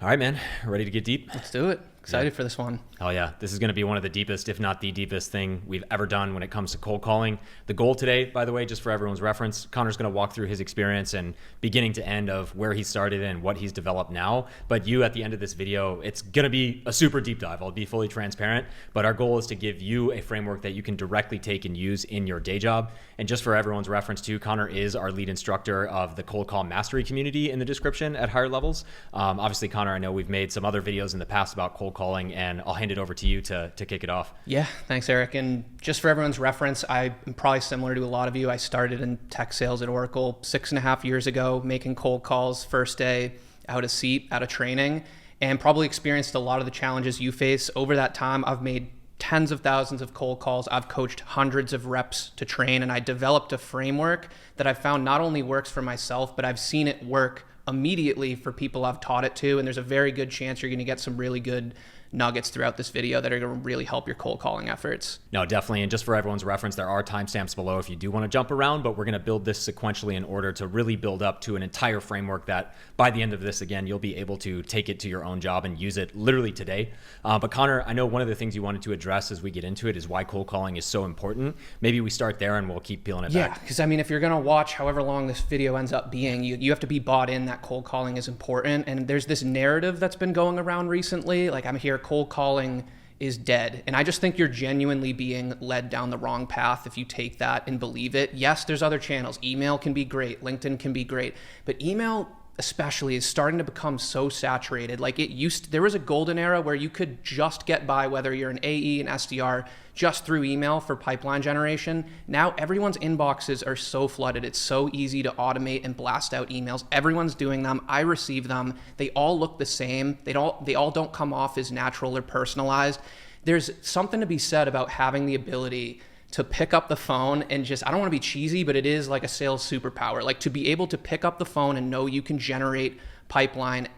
All right, man. Ready to get deep? Let's do it. Excited for this one. Oh yeah, this is going to be one of the deepest, if not the deepest thing we've ever done when it comes to cold calling. The goal today, by the way, just for everyone's reference, Connor's going to walk through his experience and beginning to end of where he started and what he's developed now. But you, at the end of this video, it's going to be a super deep dive. I'll be fully transparent, but our goal is to give you a framework that you can directly take and use in your day job. And just for everyone's reference too, Connor is our lead instructor of the cold call mastery community in the description at higher levels. Obviously, Connor, I know we've made some other videos in the past about cold calling, and I'll hand it over to you to kick it off. Yeah, thanks, Eric. And just for everyone's reference, I'm probably similar to a lot of you. I started in tech sales at Oracle 6.5 years ago, making cold calls first day out of seat, out of training, and probably experienced a lot of the challenges you face. Over that time, I've made tens of thousands of cold calls. I've coached hundreds of reps to train, and I developed a framework that I found not only works for myself, but I've seen it work immediately for people I've taught it to. And there's a very good chance you're going to get some really good nuggets throughout this video that are going to really help your cold calling efforts. No, definitely. And just for everyone's reference, there are timestamps below if you do want to jump around, but we're going to build this sequentially in order to really build up to an entire framework that by the end of this, again, you'll be able to take it to your own job and use it literally today. But Connor, I know one of the things you wanted to address as we get into it is why cold calling is so important. Maybe we start there and we'll keep peeling it back. Yeah, because I mean, if you're going to watch however long this video ends up being, you have to be bought in that cold calling is important. And there's this narrative that's been going around recently. Like, I'm here, cold calling is dead. And I just think you're genuinely being led down the wrong path if you take that and believe it. Yes, there's other channels. Email can be great. LinkedIn can be great. But email especially is starting to become so saturated. Like there was a golden era where you could just get by, whether you're an AE and SDR, just through email for pipeline generation. Now everyone's inboxes are so flooded. It's so easy to automate and blast out emails. Everyone's doing them. I receive them. They all look the same. They all don't come off as natural or personalized. There's something to be said about having the ability to pick up the phone and just, I don't want to be cheesy, but it is like a sales superpower. Like, to be able to pick up the phone and know you can generate pipeline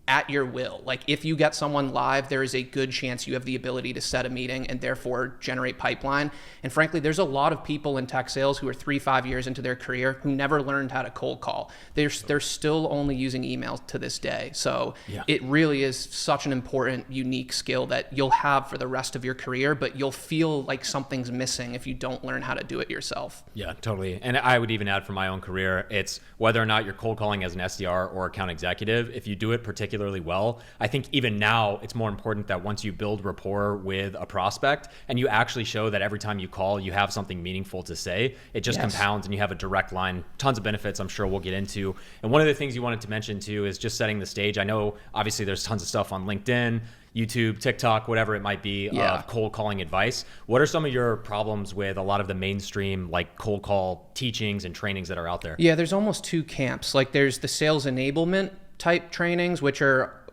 at your will. Like, if you get someone live, there is a good chance you have the ability to set a meeting and therefore generate pipeline. And frankly, there's a lot of people in tech sales who are 3-5 years into their career who never learned how to cold call. They're still only using email to this day. So It really is such an important, unique skill that you'll have for the rest of your career, but you'll feel like something's missing if you don't learn how to do it yourself. Yeah, totally. And I would even add for my own career, it's whether or not you're cold calling as an SDR or account executive, if you do it particularly well, I think even now it's more important that once you build rapport with a prospect and you actually show that every time you call you have something meaningful to say, it just compounds and you have a direct line. Tons of benefits I'm sure we'll get into. And one of the things you wanted to mention too is just setting the stage. I know obviously there's tons of stuff on LinkedIn, YouTube, TikTok, whatever it might be, of cold calling advice. What are some of your problems with a lot of the mainstream like cold call teachings and trainings that are out there? Yeah, there's almost two camps. Like, there's the sales enablement type trainings, which are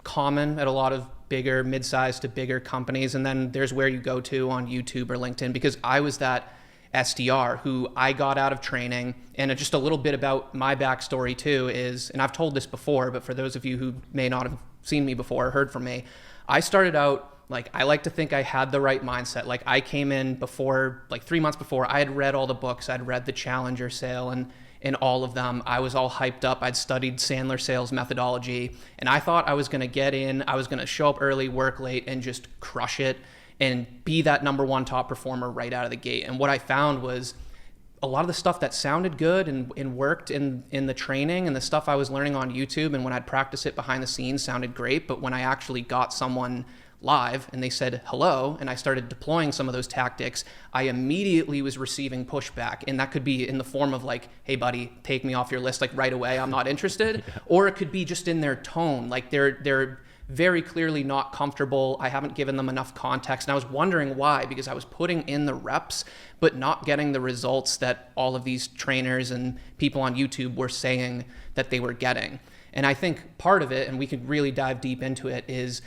common at a lot of bigger, mid-sized to bigger companies. And then there's where you go to on YouTube or LinkedIn, because I was that SDR who I got out of training. And just a little bit about my backstory too is, and I've told this before, but for those of you who may not have seen me before or heard from me, I started out, like, I like to think I had the right mindset. Like, I came in before, like 3 months before, I had read all the books. I'd read the Challenger sale and all of them. I was all hyped up. I'd studied Sandler sales methodology, and I thought I was going to get in. I was going to show up early, work late, and just crush it and be that #1 top performer right out of the gate. And what I found was a lot of the stuff that sounded good and worked in the training and the stuff I was learning on YouTube, and when I'd practice it behind the scenes, sounded great. But when I actually got someone live and they said hello and I started deploying some of those tactics, I immediately was receiving pushback. And that could be in the form of like, hey buddy, take me off your list, like right away, I'm not interested. Or it could be just in their tone, like they're very clearly not comfortable. I haven't given them enough context. And I was wondering why, because I was putting in the reps, but not getting the results that all of these trainers and people on YouTube were saying that they were getting. And I think part of it, and we could really dive deep into it, is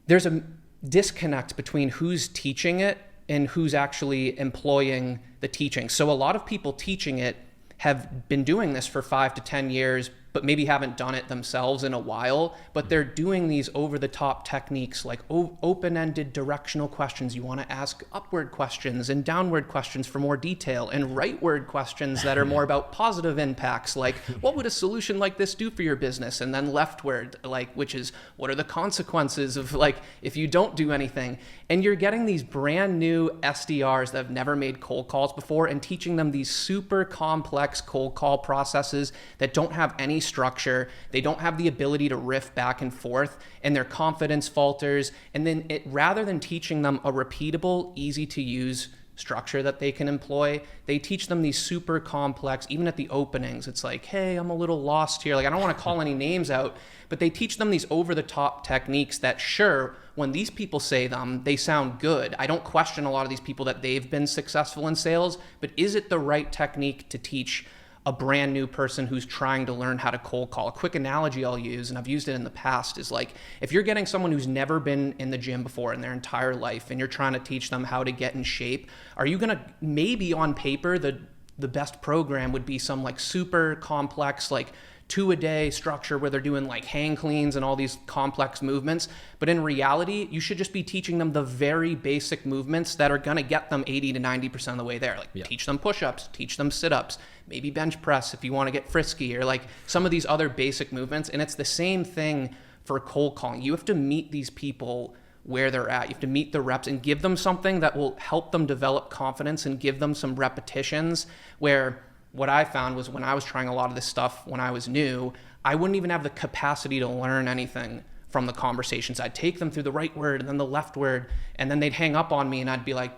there's a disconnect between who's teaching it and who's actually employing the teaching. So a lot of people teaching it have been doing this for 5 to 10 years, but maybe haven't done it themselves in a while, but they're doing these over-the-top techniques like open-ended directional questions. You want to ask upward questions and downward questions for more detail, and rightward questions that are more about positive impacts, like what would a solution like this do for your business? And then leftward, like, which is what are the consequences of like if you don't do anything? And you're getting these brand new SDRs that have never made cold calls before and teaching them these super complex cold call processes that don't have any structure. They don't have the ability to riff back and forth, and their confidence falters. And then rather than teaching them a repeatable, easy to use structure that they can employ, they teach them these super complex, even at the openings, it's like, hey, I'm a little lost here. Like, I don't want to call any names out, but they teach them these over the top techniques that, sure, when these people say them, they sound good. I don't question a lot of these people that they've been successful in sales, but is it the right technique to teach a brand new person who's trying to learn how to cold call? A quick analogy I'll use, and I've used it in the past, is like if you're getting someone who's never been in the gym before in their entire life and you're trying to teach them how to get in shape, are you gonna, maybe on paper, the best program would be some like super complex, like 2-a-day structure where they're doing like hang cleans and all these complex movements. But in reality, you should just be teaching them the very basic movements that are going to get them 80 to 90% of the way there. Like teach them push-ups, teach them sit-ups, maybe bench press if you want to get frisky, or like some of these other basic movements. And it's the same thing for cold calling. You have to meet these people where they're at. You have to meet the reps and give them something that will help them develop confidence and give them some repetitions. Where what I found was when I was trying a lot of this stuff when I was new, I wouldn't even have the capacity to learn anything from the conversations. I'd take them through the right word and then the left word, and then they'd hang up on me and I'd be like,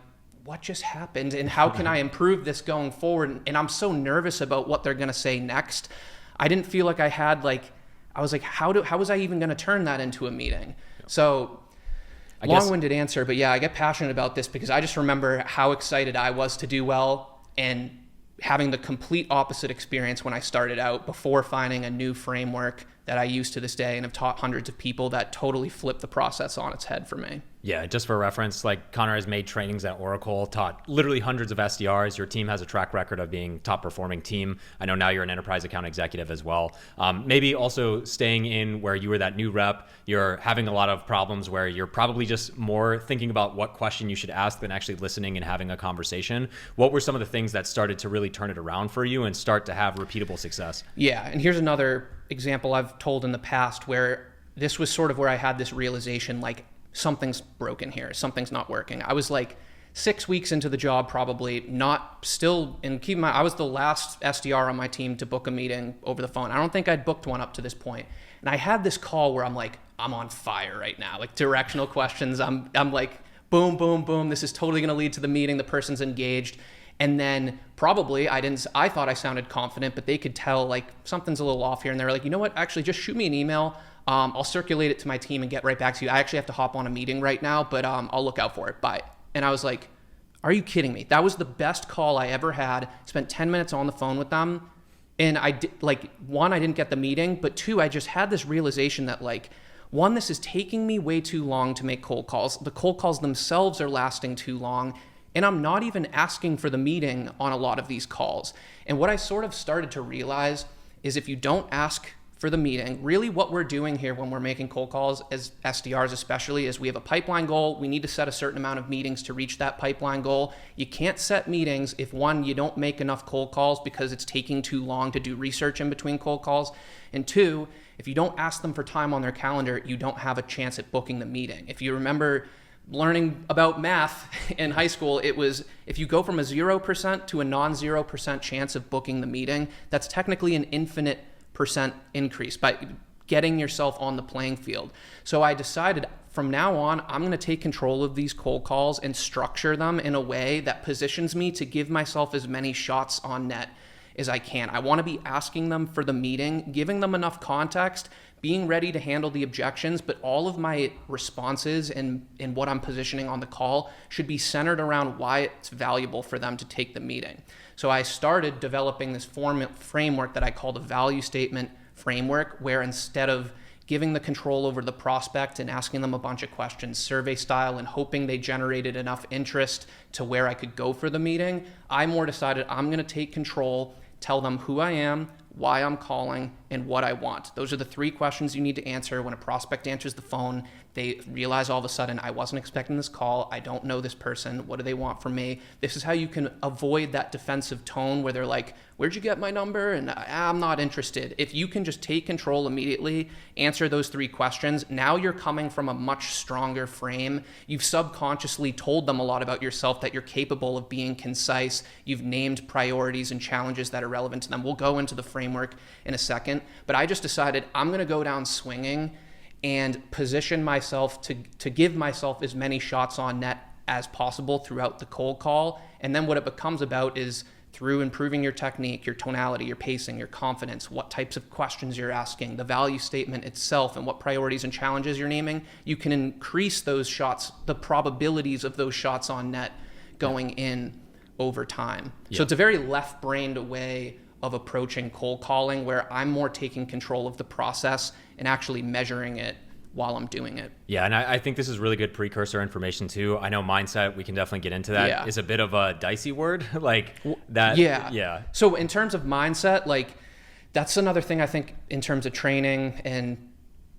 what just happened? And how can I improve this going forward? And I'm so nervous about what they're going to say next. I didn't feel like I had I was like, how was I even going to turn that into a meeting? So long-winded answer, but yeah, I get passionate about this because I just remember how excited I was to do well, and having the complete opposite experience when I started out before finding a new framework that I use to this day and have taught hundreds of people that totally flipped the process on its head for me. Yeah, just for reference, like Connor has made trainings at Oracle, taught literally hundreds of SDRs. Your team has a track record of being top performing team. I know now you're an enterprise account executive as well. Maybe also staying in where you were that new rep, you're having a lot of problems where you're probably just more thinking about what question you should ask than actually listening and having a conversation. What were some of the things that started to really turn it around for you and start to have repeatable success? Yeah, and here's another example I've told in the past where this was sort of where I had this realization, like, something's broken here, something's not working. I was like 6 weeks into the job, probably not still, and keep in mind, I was the last SDR on my team to book a meeting over the phone. I don't think I'd booked one up to this point. And I had this call where I'm like, I'm on fire right now, like directional questions. I'm like, boom, boom, boom. This is totally going to lead to the meeting. The person's engaged. And then probably I thought I sounded confident, but they could tell like something's a little off here. And they're like, you know what, actually just shoot me an email. I'll circulate it to my team and get right back to you. I actually have to hop on a meeting right now, but I'll look out for it. Bye. And I was like, are you kidding me? That was the best call I ever had. Spent 10 minutes on the phone with them. And I did, like, one, I didn't get the meeting, but two, I just had this realization that like, one, this is taking me way too long to make cold calls. The cold calls themselves are lasting too long. And I'm not even asking for the meeting on a lot of these calls. And what I sort of started to realize is if you don't ask for the meeting, really what we're doing here when we're making cold calls as SDRs especially is we have a pipeline goal. We need to set a certain amount of meetings to reach that pipeline goal. You can't set meetings if, one, you don't make enough cold calls because it's taking too long to do research in between cold calls. And two, if you don't ask them for time on their calendar, you don't have a chance at booking the meeting. If you remember learning about math in high school, it was if you go from a 0% to a non-0% chance of booking the meeting, that's technically an infinite percent increase by getting yourself on the playing field. So I decided from now on, I'm going to take control of these cold calls and structure them in a way that positions me to give myself as many shots on net as I can. I want to be asking them for the meeting, giving them enough context, being ready to handle the objections, but all of my responses and what I'm positioning on the call should be centered around why it's valuable for them to take the meeting. So I started developing this framework that I call the value statement framework, where instead of giving the control over the prospect and asking them a bunch of questions, survey style, and hoping they generated enough interest to where I could go for the meeting, I more decided I'm going to take control, tell them who I am, why I'm calling, and what I want. Those are the 3 questions you need to answer. When a prospect answers the phone, they realize all of a sudden, I wasn't expecting this call. I don't know this person. What do they want from me? This is how you can avoid that defensive tone where they're like, where'd you get my number? And I'm not interested. If you can just take control immediately, answer those 3 questions, now you're coming from a much stronger frame. You've subconsciously told them a lot about yourself, that you're capable of being concise. You've named priorities and challenges that are relevant to them. We'll go into the framework in a second, but I just decided I'm going to go down swinging and position myself to give myself as many shots on net as possible throughout the cold call. And then what it becomes about is through improving your technique, your tonality, your pacing, your confidence, what types of questions you're asking, the value statement itself, and what priorities and challenges you're naming, you can increase those shots, the probabilities of those shots on net going in over time. So it's a very left-brained way of approaching cold calling, where I'm more taking control of the process and actually measuring it while I'm doing it. Yeah, and I think this is really good precursor information too. I know mindset, we can definitely get into that, is a bit of a dicey word. Like that. Yeah. So in terms of mindset, like that's another thing I think in terms of training and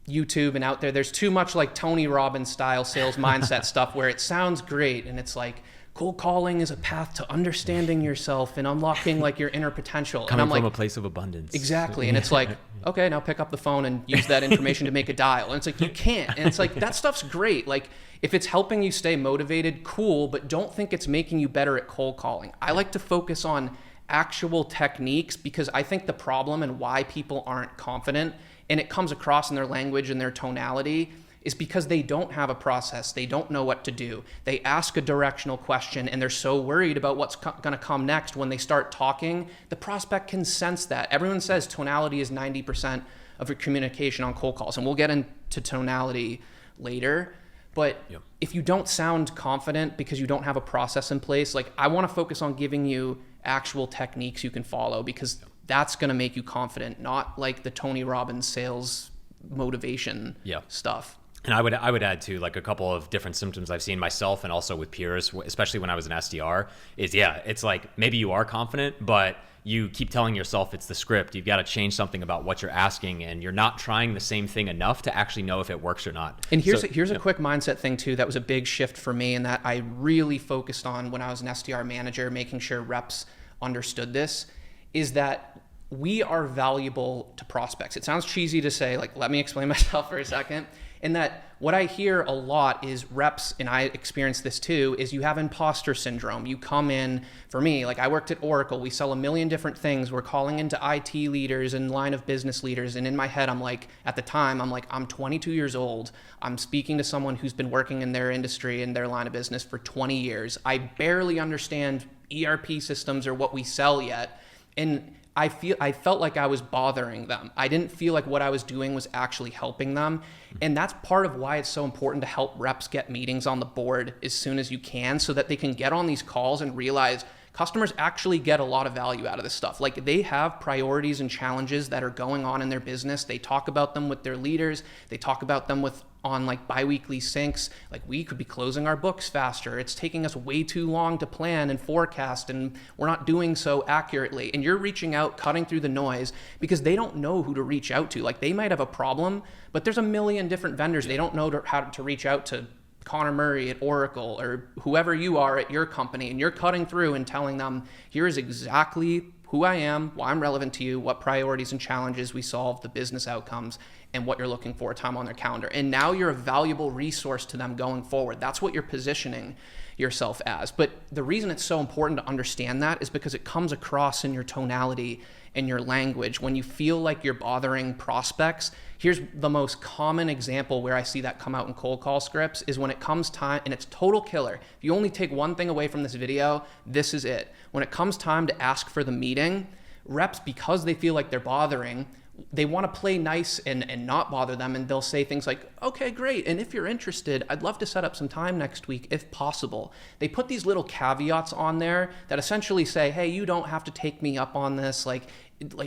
YouTube and out there's too much like Tony Robbins style sales mindset stuff where it sounds great and it's like, cold calling is a path to understanding yourself and unlocking like your inner potential. Coming and I'm from like, a place of abundance. Exactly. And it's like, okay, now pick up the phone and use that information to make a dial. And it's like, you can't. And it's like, that stuff's great. Like if it's helping you stay motivated, cool, but don't think it's making you better at cold calling. I like to focus on actual techniques because I think the problem and why people aren't confident, and it comes across in their language and their tonality, is because they don't have a process. They don't know what to do. They ask a directional question and they're so worried about what's going to come next. When they start talking, the prospect can sense that. Everyone says tonality is 90% of your communication on cold calls, and we'll get into tonality later. But if you don't sound confident because you don't have a process in place, like I want to focus on giving you actual techniques you can follow, because that's going to make you confident, not like the Tony Robbins sales motivation stuff. And I would add to like a couple of different symptoms I've seen myself and also with peers, especially when I was an SDR, is it's like maybe you are confident, but you keep telling yourself it's the script. You've got to change something about what you're asking, and you're not trying the same thing enough to actually know if it works or not. And here's a quick mindset thing too that was a big shift for me, and that I really focused on when I was an SDR manager, making sure reps understood this, is that we are valuable to prospects. It sounds cheesy to say, like, let me explain myself for a second. And that what I hear a lot is reps, and I experience this too, is you have imposter syndrome. You come in, for me, like I worked at Oracle, we sell a million different things. We're calling into IT leaders and line of business leaders. And in my head, I'm like, at the time, I'm like, I'm 22 years old. I'm speaking to someone who's been working in their industry and their line of business for 20 years. I barely understand ERP systems or what we sell yet. And I felt like I was bothering them. I didn't feel like what I was doing was actually helping them. And that's part of why it's so important to help reps get meetings on the board as soon as you can, so that they can get on these calls and realize customers actually get a lot of value out of this stuff. Like they have priorities and challenges that are going on in their business. They talk about them with their leaders. They talk about them on like biweekly syncs. Like we could be closing our books faster. It's taking us way too long to plan and forecast, and we're not doing so accurately. And you're reaching out, cutting through the noise, because they don't know who to reach out to. Like they might have a problem, but there's a million different vendors. They don't know how to reach out to Connor Murray at Oracle or whoever you are at your company, and you're cutting through and telling them, here is exactly who I am, why I'm relevant to you, what priorities and challenges we solve, the business outcomes, and what you're looking for, time on their calendar. And now you're a valuable resource to them going forward. That's what you're positioning yourself as. But the reason it's so important to understand that is because it comes across in your tonality and your language. When you feel like you're bothering prospects, here's the most common example where I see that come out in cold call scripts is when it comes time, and it's total killer. If you only take one thing away from this video, this is it. When it comes time to ask for the meeting, reps, because they feel like they're bothering, they want to play nice and not bother them, and they'll say things like, okay, great, and if you're interested, I'd love to set up some time next week if possible. They put these little caveats on there that essentially say, hey, you don't have to take me up on this, like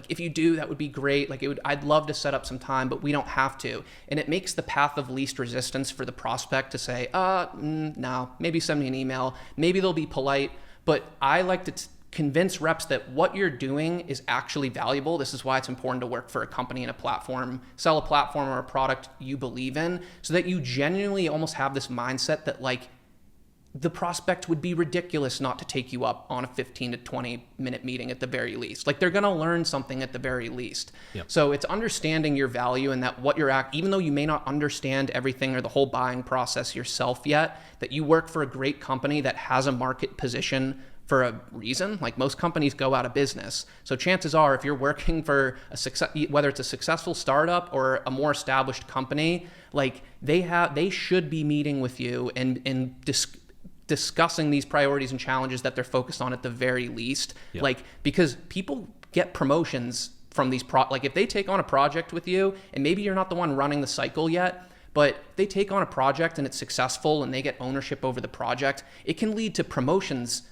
if you do, that would be great, I'd love to set up some time, but we don't have to. And it makes the path of least resistance for the prospect to say, no, maybe send me an email, maybe they'll be polite. But I like to convince reps that what you're doing is actually valuable. This is why it's important to work for a company and a platform, sell a platform or a product you believe in, so that you genuinely almost have this mindset that like the prospect would be ridiculous not to take you up on a 15 to 20 minute meeting at the very least. Like they're going to learn something at the very least. Yep. So it's understanding your value and that what you're even though you may not understand everything or the whole buying process yourself yet, that you work for a great company that has a market position for a reason. Like most companies go out of business. So chances are if you're working for a success, whether it's a successful startup or a more established company, like they should be meeting with you and discussing these priorities and challenges that they're focused on at the very least. Yep. Like, because people get promotions from these like if they take on a project with you and maybe you're not the one running the cycle yet, but they take on a project and it's successful and they get ownership over the project, it can lead to promotions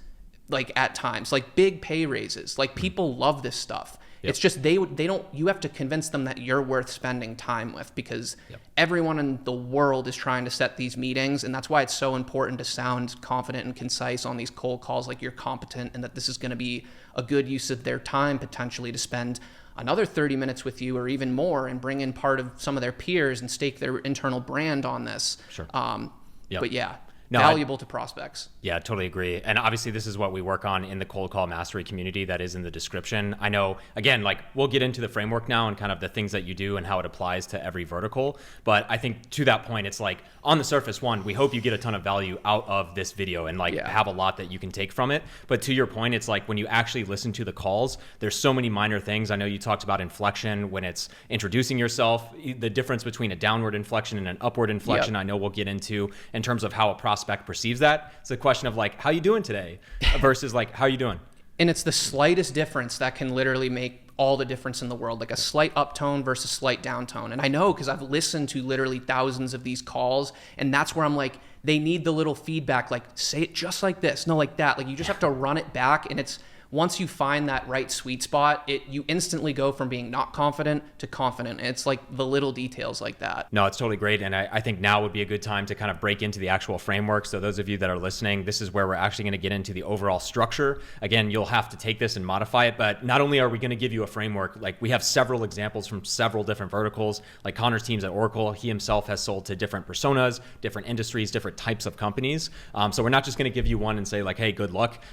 like at times, like big pay raises. Like people love this stuff. Yep. It's just they don't, you have to convince them that you're worth spending time with, because everyone in the world is trying to set these meetings. And that's why it's so important to sound confident and concise on these cold calls, like you're competent and that this is going to be a good use of their time potentially to spend another 30 minutes with you or even more and bring in part of some of their peers and stake their internal brand on this. Sure. But yeah. Valuable to prospects. Yeah, totally agree. And obviously this is what we work on in the cold call mastery community that is in the description. I know, again, like we'll get into the framework now and kind of the things that you do and how it applies to every vertical. But I think to that point, it's like on the surface, one, we hope you get a ton of value out of this video and like have a lot that you can take from it. But to your point, it's like when you actually listen to the calls, there's so many minor things. I know you talked about inflection when it's introducing yourself, the difference between a downward inflection and an upward inflection. I know we'll get into in terms of how a prospect perceives that. It's a question of like, how you doing today versus like, how you doing? And it's the slightest difference that can literally make all the difference in the world, like a slight uptone versus slight downtone. And I know because I've listened to literally thousands of these calls, and that's where I'm like, they need the little feedback, like say it just like this, no, like that. Like you just have to run it back, and it's once you find that right sweet spot, you instantly go from being not confident to confident. And it's like the little details like that. No, it's totally great. And I think now would be a good time to kind of break into the actual framework. So those of you that are listening, this is where we're actually going to get into the overall structure. Again, you'll have to take this and modify it. But not only are we going to give you a framework, like we have several examples from several different verticals. Like Connor's team's at Oracle, he himself has sold to different personas, different industries, different types of companies. So we're not just going to give you one and say like, hey, good luck.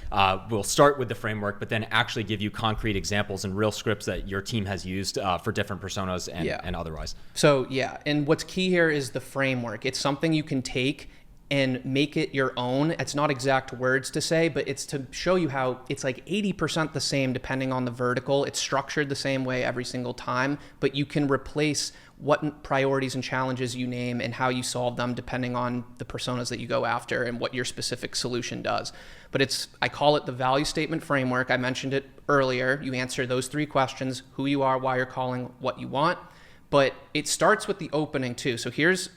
We'll start with the framework, but then actually give you concrete examples and real scripts that your team has used for different personas and otherwise. So yeah, and what's key here is the framework. It's something you can take and make it your own. It's not exact words to say, but it's to show you how it's like 80% the same depending on the vertical. It's structured the same way every single time, but you can replace what priorities and challenges you name and how you solve them depending on the personas that you go after and what your specific solution does. But I call it the value statement framework. I mentioned it earlier. You answer those 3 questions: who you are, why you're calling, what you want. But it starts with the opening too. So here's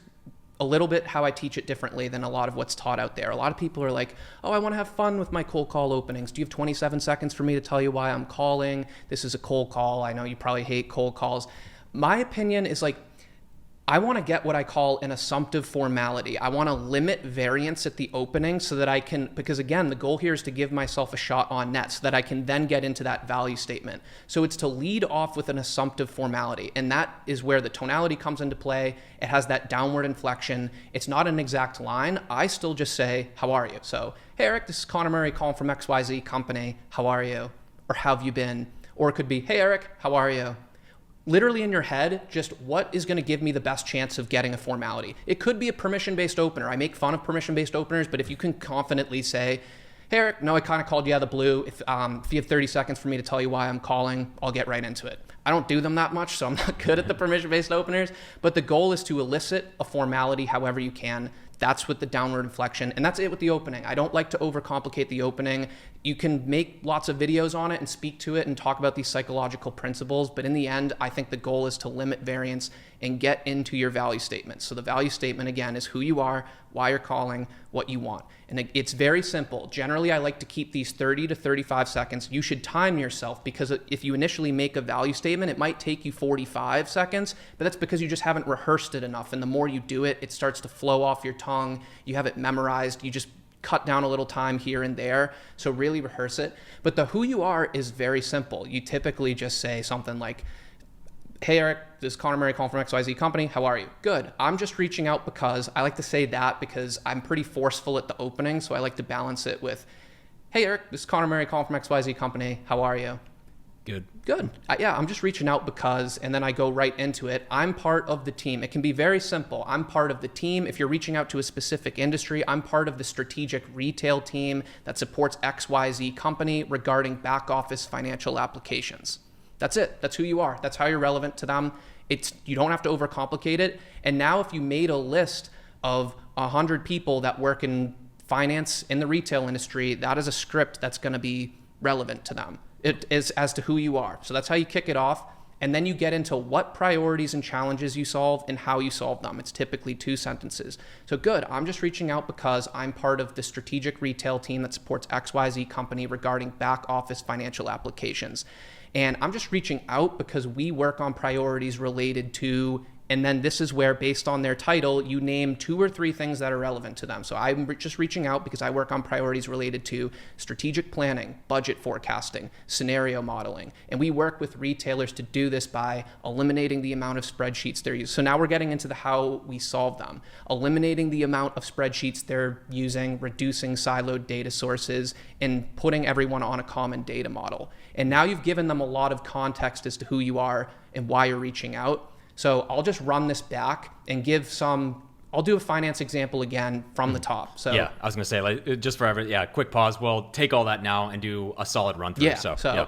a little bit how I teach it differently than a lot of what's taught out there. A lot of people are like, oh, I want to have fun with my cold call openings. Do you have 27 seconds for me to tell you why I'm calling? This is a cold call. I know you probably hate cold calls. My opinion is like, I want to get what I call an assumptive formality. I want to limit variance at the opening so that I can, because again, the goal here is to give myself a shot on net so that I can then get into that value statement. So it's to lead off with an assumptive formality. And that is where the tonality comes into play. It has that downward inflection. It's not an exact line. I still just say, how are you? So, hey, Eric, this is Connor Murray calling from XYZ company. How are you? Or how have you been? Or it could be, hey, Eric, how are you? Literally in your head, just what is going to give me the best chance of getting a formality. It could be a permission-based opener. I make fun of permission-based openers, but if you can confidently say, hey, Eric, no, I kind of called you out of the blue. If you have 30 seconds for me to tell you why I'm calling, I'll get right into it. I don't do them that much, so I'm not good at the permission-based openers, but the goal is to elicit a formality however you can. That's with the downward inflection, and that's it with the opening. I don't like to overcomplicate the opening. You can make lots of videos on it and speak to it and talk about these psychological principles, but in the end, I think the goal is to limit variance and get into your value statement. So the value statement, again, is who you are, why you're calling, what you want. And it's very simple. Generally, I like to keep these 30 to 35 seconds. You should time yourself, because if you initially make a value statement, it might take you 45 seconds, but that's because you just haven't rehearsed it enough. And the more you do it, it starts to flow off your tongue. You have it memorized. cut down a little time here and there. So really rehearse it. But the who you are is very simple. You typically just say something like, hey, Eric, this is Connor Murray calling from XYZ company. How are you? Good. I'm just reaching out because I like to say that because I'm pretty forceful at the opening. So I like to balance it with, hey, Eric, this is Connor Murray calling from XYZ company. How are you? Good. Yeah, I'm just reaching out because, and then I go right into it. I'm part of the team. It can be very simple. I'm part of the team. If you're reaching out to a specific industry, I'm part of the strategic retail team that supports XYZ company regarding back office financial applications. That's it. That's who you are. That's how you're relevant to them. You don't have to overcomplicate it. And now if you made a list of 100 people that work in finance in the retail industry, that is a script that's going to be relevant to them. It is as to who you are. So that's how you kick it off. And then you get into what priorities and challenges you solve and how you solve them. It's typically 2 sentences. So good, I'm just reaching out because I'm part of the strategic retail team that supports XYZ company regarding back office financial applications. And I'm just reaching out because we work on priorities related to, and then this is where, based on their title, you name 2 or 3 things that are relevant to them. So I'm just reaching out because I work on priorities related to strategic planning, budget forecasting, scenario modeling. And we work with retailers to do this by eliminating the amount of spreadsheets they're using. So now we're getting into how we solve them. Eliminating the amount of spreadsheets they're using, reducing siloed data sources, and putting everyone on a common data model. And now you've given them a lot of context as to who you are and why you're reaching out. So I'll just run this back and I'll do a finance example again from the top. So yeah, I was going to say, like, just for quick pause. We'll take all that now and do a solid run through. Yeah.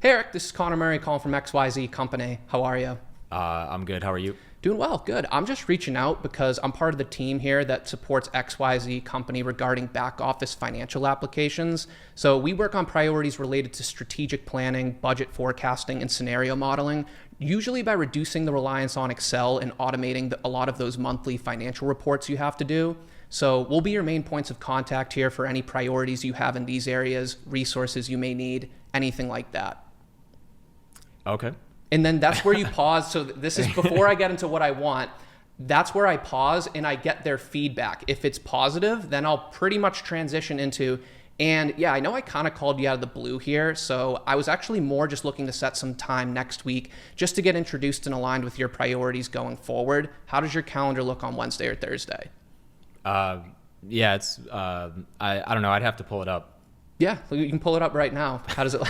Hey, Eric, this is Connor Murray calling from XYZ company. How are you? I'm good. How are you? Doing well. Good. I'm just reaching out because I'm part of the team here that supports XYZ company regarding back office financial applications. So we work on priorities related to strategic planning, budget forecasting, and scenario modeling, usually by reducing the reliance on Excel and automating a lot of those monthly financial reports you have to do. So we'll be your main points of contact here for any priorities you have in these areas, resources you may need, anything like that. Okay. And then that's where you pause. So this is before I get into what I want. That's where I pause and I get their feedback. If it's positive, then I'll pretty much transition into, and yeah, I know I kind of called you out of the blue here. So I was actually more just looking to set some time next week just to get introduced and aligned with your priorities going forward. How does your calendar look on Wednesday or Thursday? Yeah, it's, I don't know. I'd have to pull it up. Yeah, you can pull it up right now. How does it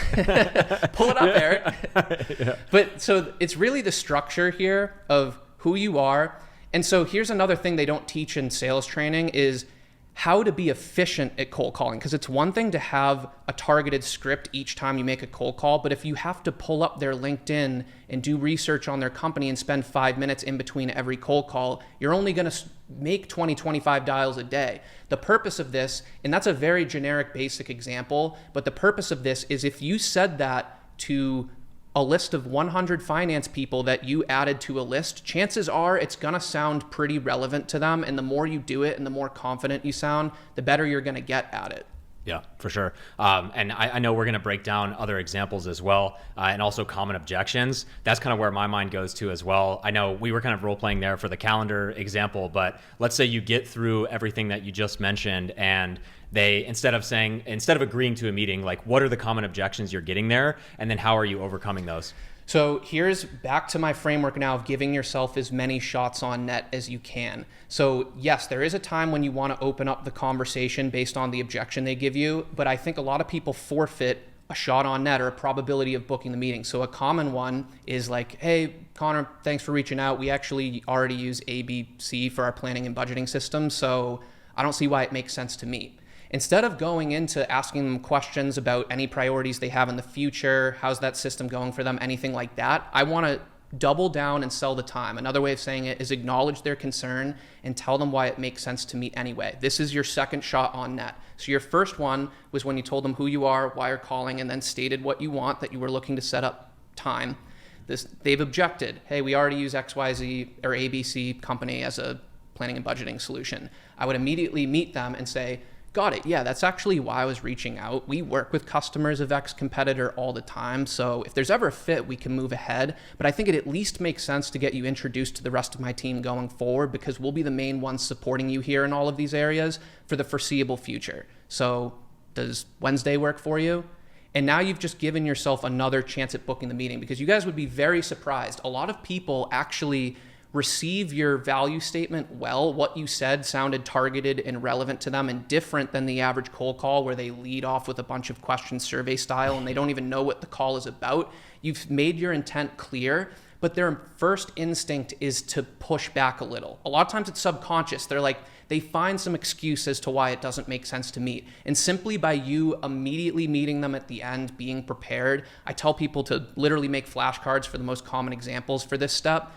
pull it up, Eric? Yeah. But so it's really the structure here of who you are. And so here's another thing they don't teach in sales training is how to be efficient at cold calling. Because it's one thing to have a targeted script each time you make a cold call, but if you have to pull up their LinkedIn and do research on their company and spend 5 minutes in between every cold call, you're only going to make 20, 25 dials a day. The purpose of this, and that's a very generic, basic example, but the purpose of this is if you said that to a list of 100 finance people that you added to a list, chances are it's going to sound pretty relevant to them. And the more you do it and the more confident you sound, the better you're going to get at it. Yeah, for sure. And I know we're going to break down other examples as well, and also common objections. That's kind of where my mind goes to as well. I know we were kind of role playing there for the calendar example, but let's say you get through everything that you just mentioned and they, instead of agreeing to a meeting, like what are the common objections you're getting there? And then how are you overcoming those? So here's back to my framework now of giving yourself as many shots on net as you can. So yes, there is a time when you want to open up the conversation based on the objection they give you, but I think a lot of people forfeit a shot on net or a probability of booking the meeting. So a common one is like, hey, Connor, thanks for reaching out. We actually already use ABC for our planning and budgeting system, so I don't see why it makes sense to meet. Instead of going into asking them questions about any priorities they have in the future, how's that system going for them, anything like that, I want to double down and sell the time. Another way of saying it is acknowledge their concern and tell them why it makes sense to meet anyway. This is your second shot on net. So your first one was when you told them who you are, why you're calling, and then stated what you want, that you were looking to set up time. They've objected. Hey, we already use XYZ or ABC company as a planning and budgeting solution. I would immediately meet them and say, Got it. Yeah, that's actually why I was reaching out. We work with customers of X competitor all the time. So if there's ever a fit, we can move ahead. But I think it at least makes sense to get you introduced to the rest of my team going forward, because we'll be the main ones supporting you here in all of these areas for the foreseeable future. So does Wednesday work for you? And now you've just given yourself another chance at booking the meeting, because you guys would be very surprised. A lot of people actually receive your value statement well. What you said sounded targeted and relevant to them and different than the average cold call where they lead off with a bunch of questions survey style and they don't even know what the call is about. You've made your intent clear, but their first instinct is to push back a little. A lot of times it's subconscious. They find some excuse as to why it doesn't make sense to meet. And simply by you immediately meeting them at the end, being prepared, I tell people to literally make flashcards for the most common examples for this step.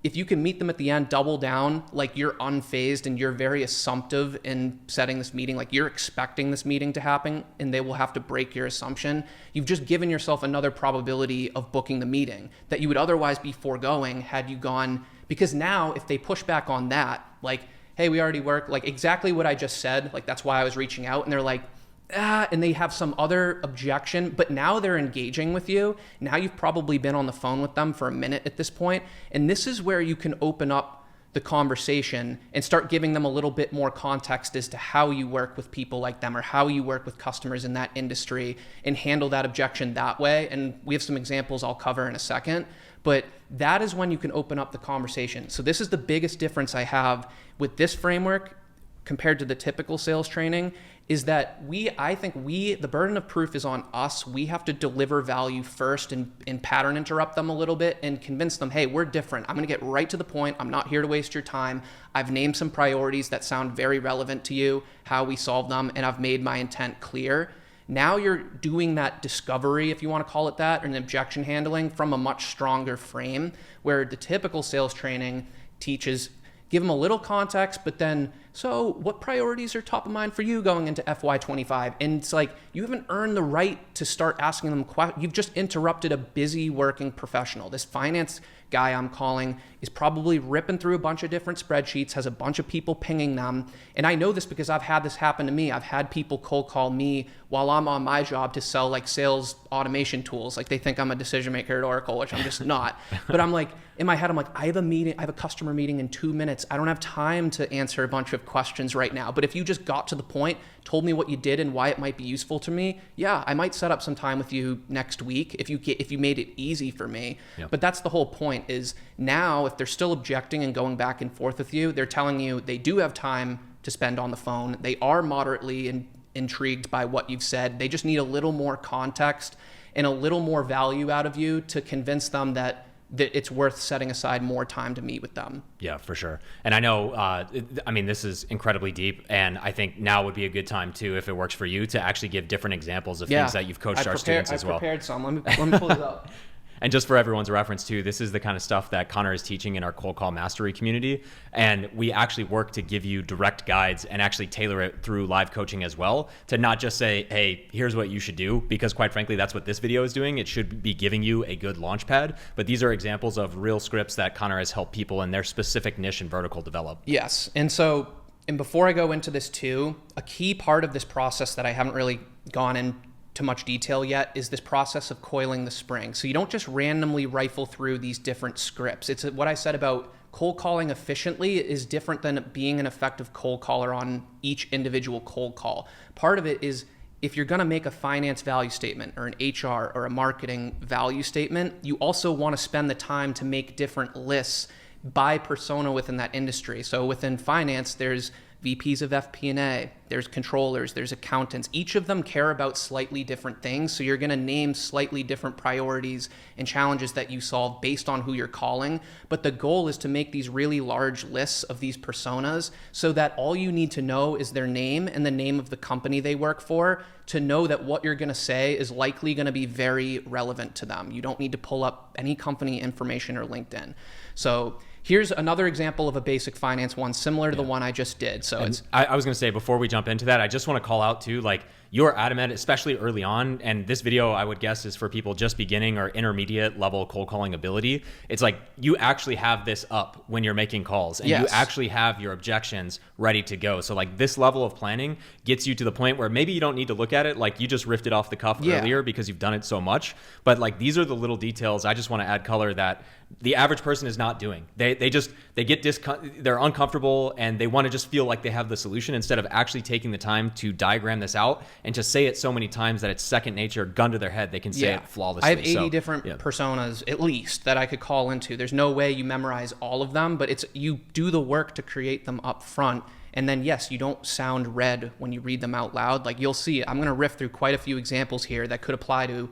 If you can meet them at the end, double down, like you're unfazed and you're very assumptive in setting this meeting, like you're expecting this meeting to happen and they will have to break your assumption. You've just given yourself another probability of booking the meeting that you would otherwise be foregoing had you gone, because now if they push back on that, like, hey, we already work, like exactly what I just said, like that's why I was reaching out, and they're like, and they have some other objection, but now they're engaging with you. Now you've probably been on the phone with them for a minute at this point, and this is where you can open up the conversation and start giving them a little bit more context as to how you work with people like them or how you work with customers in that industry and handle that objection that way. And we have some examples I'll cover in a second, but that is when you can open up the conversation. So this is the biggest difference I have with this framework compared to the typical sales training, is that I think the burden of proof is on us. We have to deliver value first and pattern interrupt them a little bit and convince them, hey, we're different. I'm going to get right to the point. I'm not here to waste your time. I've named some priorities that sound very relevant to you, how we solve them, and I've made my intent clear. Now you're doing that discovery, if you want to call it that, or an objection handling from a much stronger frame, where the typical sales training teaches, give them a little context, but then, so what priorities are top of mind for you going into FY25? And it's like, you haven't earned the right to start asking them questions. You've just interrupted a busy working professional. This finance guy I'm calling is probably ripping through a bunch of different spreadsheets, has a bunch of people pinging them. And I know this because I've had this happen to me. I've had people cold call me while I'm on my job to sell like sales automation tools. Like they think I'm a decision maker at Oracle, which I'm just not. But I'm like, in my head, I'm like, I have a customer meeting in 2 minutes. I don't have time to answer a bunch of questions right now. But if you just got to the point, told me what you did and why it might be useful to me, yeah, I might set up some time with you next week if you made it easy for me. Yep. But that's the whole point, is now if they're still objecting and going back and forth with you, they're telling you they do have time to spend on the phone. They are moderately intrigued by what you've said. They just need a little more context and a little more value out of you to convince them that it's worth setting aside more time to meet with them. Yeah, for sure. And I know, this is incredibly deep, and I think now would be a good time too, if it works for you, to actually give different examples of things that you've coached our students as well. I prepared some. Let me pull it up. And just for everyone's reference too, this is the kind of stuff that Connor is teaching in our cold call mastery community. And we actually work to give you direct guides and actually tailor it through live coaching as well, to not just say, hey, here's what you should do, because quite frankly, that's what this video is doing. It should be giving you a good launch pad. But these are examples of real scripts that Connor has helped people in their specific niche and vertical develop. Yes. And before I go into this too, a key part of this process that I haven't really gone into much detail yet is this process of coiling the spring. So you don't just randomly rifle through these different scripts. It's what I said about cold calling efficiently is different than being an effective cold caller on each individual cold call. Part of it is, if you're going to make a finance value statement or an HR or a marketing value statement, you also want to spend the time to make different lists by persona within that industry. So within finance, there's VPs of FP&A, there's controllers, there's accountants. Each of them care about slightly different things. So you're going to name slightly different priorities and challenges that you solve based on who you're calling. But the goal is to make these really large lists of these personas so that all you need to know is their name and the name of the company they work for, to know that what you're going to say is likely going to be very relevant to them. You don't need to pull up any company information or LinkedIn. So here's another example of a basic finance one, similar to the one I just did. So I was going to say, before we jump into that, I just want to call out too, like, you're adamant, especially early on, and this video I would guess is for people just beginning or intermediate level cold calling ability. It's like you actually have this up when you're making calls, and you actually have your objections ready to go. So like this level of planning gets you to the point where maybe you don't need to look at it, like you just riffed it off the cuff earlier because you've done it so much. But like these are the little details I just want to add color that the average person is not doing. They get they're uncomfortable and they want to just feel like they have the solution instead of actually taking the time to diagram this out and just say it so many times that it's second nature, gun to their head. They can say it flawlessly. I have 80 different personas at least that I could call into. There's no way you memorize all of them, but you do the work to create them up front. And then, yes, you don't sound red when you read them out loud. Like you'll see, I'm going to riff through quite a few examples here that could apply to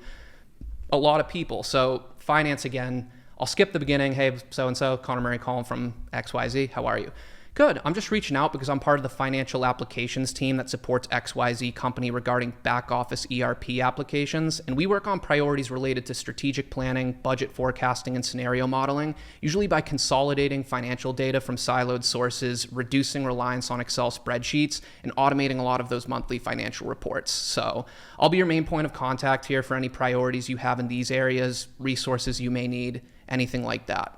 a lot of people. So finance again, I'll skip the beginning. Hey, so-and-so, Connor Murray calling from XYZ. How are you? Good. I'm just reaching out because I'm part of the financial applications team that supports XYZ company regarding back office ERP applications. And we work on priorities related to strategic planning, budget forecasting, and scenario modeling, usually by consolidating financial data from siloed sources, reducing reliance on Excel spreadsheets, and automating a lot of those monthly financial reports. So I'll be your main point of contact here for any priorities you have in these areas, resources you may need, anything like that.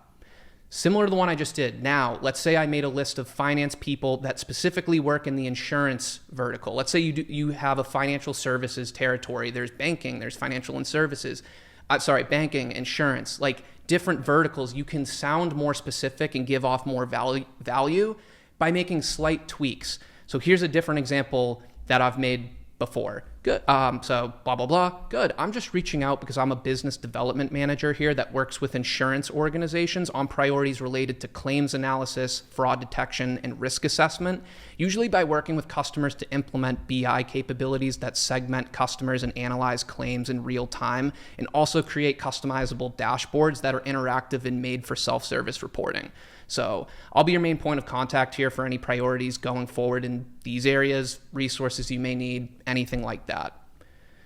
Similar to the one I just did. Now, let's say I made a list of finance people that specifically work in the insurance vertical. Let's say you have a financial services territory. There's banking, there's financial and services. Banking, insurance, like different verticals. You can sound more specific and give off more value by making slight tweaks. So here's a different example that I've made before. Good. So blah, blah, blah. Good. I'm just reaching out because I'm a business development manager here that works with insurance organizations on priorities related to claims analysis, fraud detection, and risk assessment, usually by working with customers to implement BI capabilities that segment customers and analyze claims in real time, and also create customizable dashboards that are interactive and made for self-service reporting. So I'll be your main point of contact here for any priorities going forward in these areas, resources you may need, anything like that.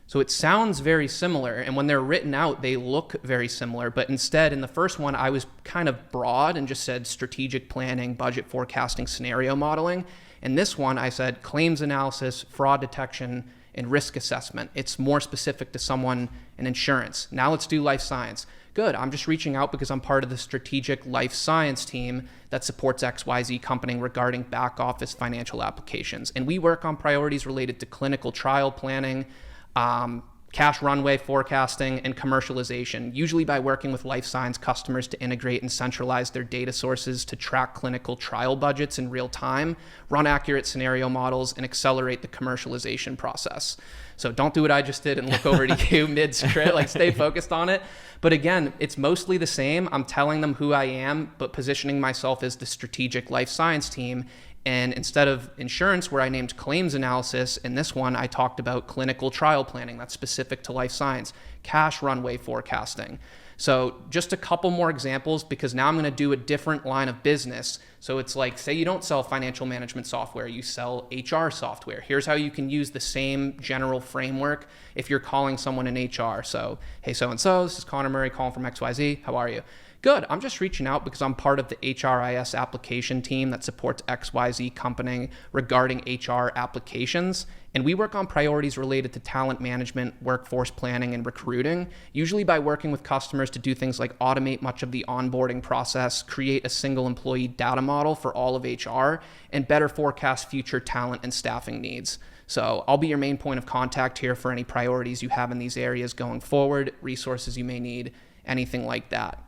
So it sounds very similar, and when they're written out, they look very similar, but instead in the first one, I was kind of broad and just said strategic planning, budget forecasting, scenario modeling. In this one, I said claims analysis, fraud detection, and risk assessment. It's more specific to someone in insurance. Now let's do life science. Good. I'm just reaching out because I'm part of the strategic life science team that supports XYZ company regarding back office financial applications. And we work on priorities related to clinical trial planning, cash runway forecasting, and commercialization, usually by working with life science customers to integrate and centralize their data sources to track clinical trial budgets in real time, run accurate scenario models, and accelerate the commercialization process. So don't do what I just did and look over to you mid-script, like stay focused on it. But again, it's mostly the same. I'm telling them who I am, but positioning myself as the strategic life science team. And instead of insurance, where I named claims analysis, in this one, I talked about clinical trial planning. That's specific to life science, cash runway forecasting. So just a couple more examples, because now I'm going to do a different line of business. So it's like, say you don't sell financial management software, you sell HR software. Here's how you can use the same general framework if you're calling someone in HR. So, hey, so-and-so, this is Connor Murray calling from XYZ. How are you? Good. I'm just reaching out because I'm part of the HRIS application team that supports XYZ company regarding HR applications. And we work on priorities related to talent management, workforce planning, and recruiting, usually by working with customers to do things like automate much of the onboarding process, create a single employee data model for all of HR, and better forecast future talent and staffing needs. So I'll be your main point of contact here for any priorities you have in these areas going forward, resources you may need, anything like that.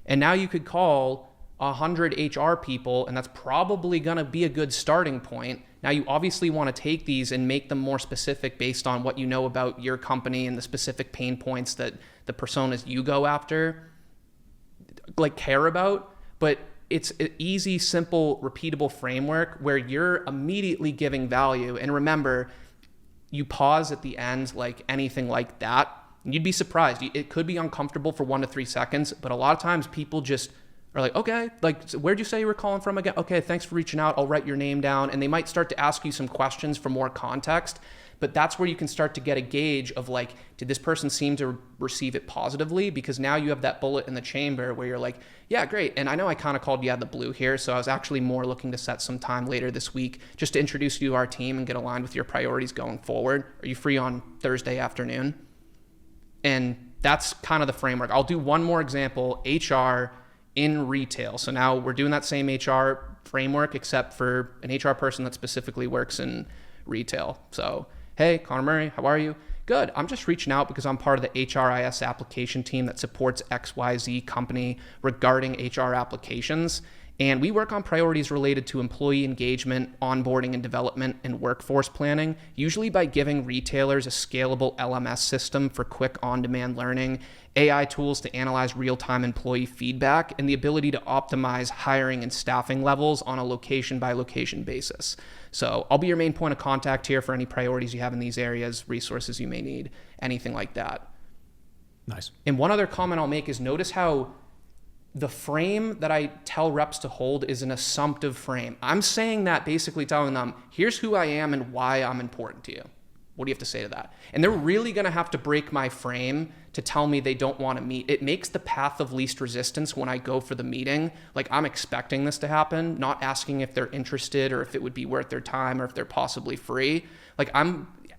And now you could call 100 HR people, and that's probably going to be a good starting point. Now you obviously want to take these and make them more specific based on what you know about your company and the specific pain points that the personas you go after like care about. But it's an easy, simple, repeatable framework where you're immediately giving value. And remember, you pause at the end, like anything like that. You'd be surprised. It could be uncomfortable for 1 to 3 seconds, but a lot of times people just are like, okay, like, so where'd you say you were calling from again? Okay, thanks for reaching out. I'll write your name down. And they might start to ask you some questions for more context. But that's where you can start to get a gauge of like, did this person seem to receive it positively? Because now you have that bullet in the chamber where you're like, yeah, great. And I know I kind of called you out of the blue here, so I was actually more looking to set some time later this week just to introduce you to our team and get aligned with your priorities going forward. Are you free on Thursday afternoon? And that's kind of the framework. I'll do one more example, HR in retail. So now we're doing that same HR framework, except for an HR person that specifically works in retail. So, hey, Connor Murray, how are you? Good. I'm just reaching out because I'm part of the HRIS application team that supports XYZ company regarding HR applications. And we work on priorities related to employee engagement, onboarding and development, and workforce planning, usually by giving retailers a scalable LMS system for quick on-demand learning, AI tools to analyze real-time employee feedback, and the ability to optimize hiring and staffing levels on a location-by-location basis. So I'll be your main point of contact here for any priorities you have in these areas, resources you may need, anything like that. Nice. And one other comment I'll make is notice how the frame that I tell reps to hold is an assumptive frame. I'm saying that basically telling them, here's who I am and why I'm important to you. What do you have to say to that? And they're really going to have to break my frame to tell me they don't want to meet. It makes the path of least resistance when I go for the meeting. Like, I'm expecting this to happen, not asking if they're interested or if it would be worth their time or if they're possibly free. Like,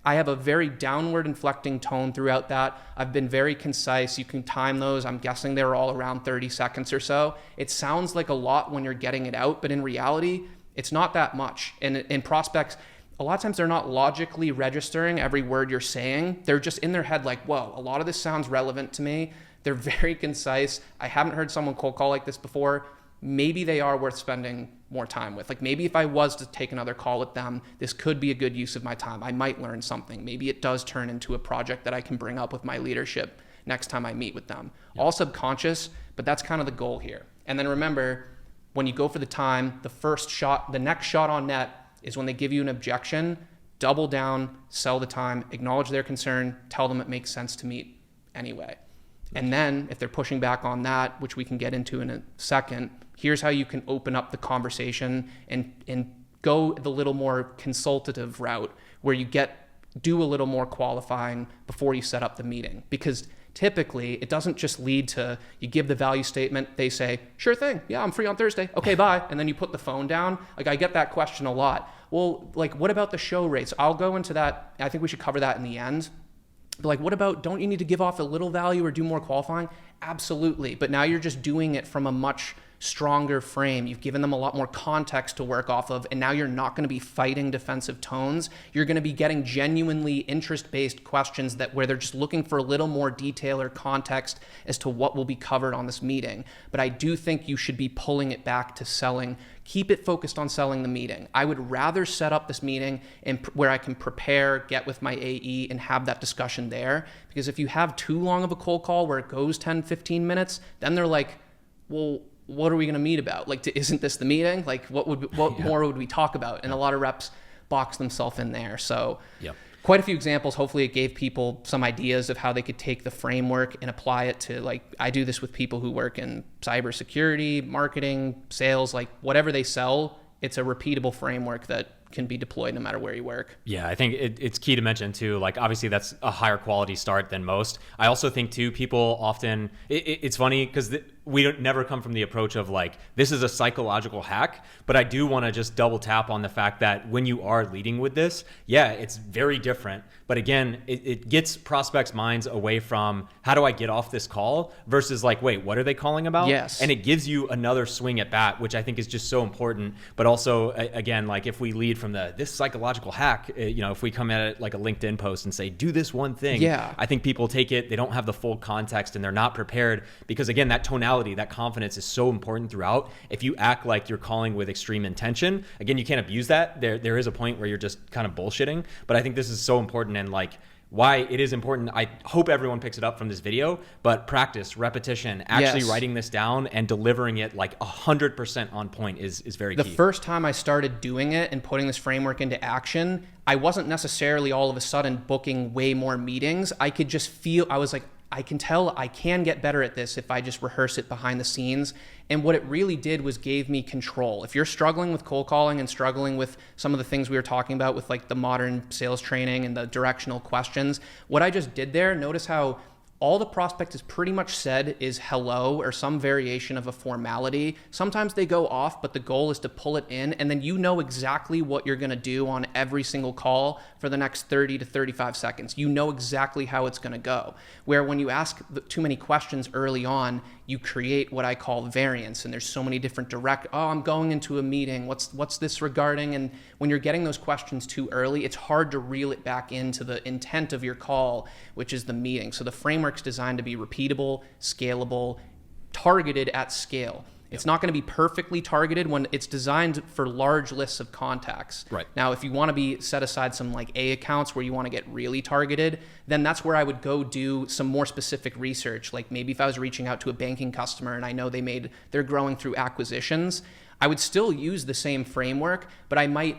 I have a very downward inflecting tone throughout that. I've been very concise. You can time those. I'm guessing they were all around 30 seconds or so. It sounds like a lot when you're getting it out, but in reality, it's not that much. And in prospects, a lot of times they're not logically registering every word you're saying. They're just in their head like, whoa, a lot of this sounds relevant to me. They're very concise. I haven't heard someone cold call like this before. Maybe they are worth spending more time with. Like, maybe if I was to take another call with them, this could be a good use of my time. I might learn something. Maybe it does turn into a project that I can bring up with my leadership next time I meet with them. Yeah. All subconscious, but that's kind of the goal here. And then remember, when you go for the time, the next shot on net is when they give you an objection, double down, sell the time, acknowledge their concern, tell them it makes sense to meet anyway. And then if they're pushing back on that, which we can get into in a second, here's how you can open up the conversation and go the little more consultative route where you do a little more qualifying before you set up the meeting. Because typically it doesn't just lead to you give the value statement, they say, sure thing, yeah, I'm free on Thursday, okay, bye, and then you put the phone down. Like, I get that question a lot. Well, like, what about the show rates? I'll go into that. I think we should cover that in the end. But like, what about, don't you need to give off a little value or do more qualifying? Absolutely. But now you're just doing it from a much stronger frame. You've given them a lot more context to work off of, and now you're not going to be fighting defensive tones. You're going to be getting genuinely interest-based questions where they're just looking for a little more detail or context as to what will be covered on this meeting. But I do think you should be pulling it back to selling. Keep it focused on selling the meeting. I would rather set up this meeting where I can prepare, get with my AE, and have that discussion there. Because if you have too long of a cold call where it goes 10, 15 minutes, then they're like, well, what are we going to meet about? Like, isn't this the meeting? Like, what more would we talk about? And a lot of reps box themselves in there. So quite a few examples. Hopefully it gave people some ideas of how they could take the framework and apply it to, like, I do this with people who work in cybersecurity, marketing, sales, like whatever they sell, it's a repeatable framework that can be deployed no matter where you work. Yeah, I think it's key to mention too, like, obviously that's a higher quality start than most. I also think too, people often, it's funny because we don't never come from the approach of like, this is a psychological hack, but I do want to just double tap on the fact that when you are leading with this, yeah, it's very different. But again, it gets prospects' minds away from how do I get off this call versus like, wait, what are they calling about? Yes. And it gives you another swing at bat, which I think is just so important. But also, again, like if we lead from this psychological hack, if we come at it like a LinkedIn post and say, do this one thing, I think people take it, they don't have the full context and they're not prepared because again, that tonality, that confidence is so important throughout. If you act like you're calling with extreme intention, again, you can't abuse that. There is a point where you're just kind of bullshitting, but I think this is so important and like why it is important. I hope everyone picks it up from this video, but practice, repetition, actually writing this down and delivering it like 100% on point is very key. The first time I started doing it and putting this framework into action, I wasn't necessarily all of a sudden booking way more meetings. I could just feel, I was like, I can tell I can get better at this if I just rehearse it behind the scenes. And what it really did was gave me control. If you're struggling with cold calling and struggling with some of the things we were talking about with like the modern sales training and the directional questions, what I just did there, notice how all the prospect has pretty much said is hello or some variation of a formality. Sometimes they go off, but the goal is to pull it in, and then you know exactly what you're gonna do on every single call for the next 30 to 35 seconds. You know exactly how it's gonna go. Where when you ask too many questions early on, you create what I call variance, and there's so many different I'm going into a meeting, what's this regarding? And when you're getting those questions too early, it's hard to reel it back into the intent of your call, which is the meeting. So the framework's designed to be repeatable, scalable, targeted at scale. It's not going to be perfectly targeted when it's designed for large lists of contacts. Right. Now, if you want to be set aside some like A accounts where you want to get really targeted, then that's where I would go do some more specific research. Like maybe if I was reaching out to a banking customer and I know they're growing through acquisitions, I would still use the same framework, but I might,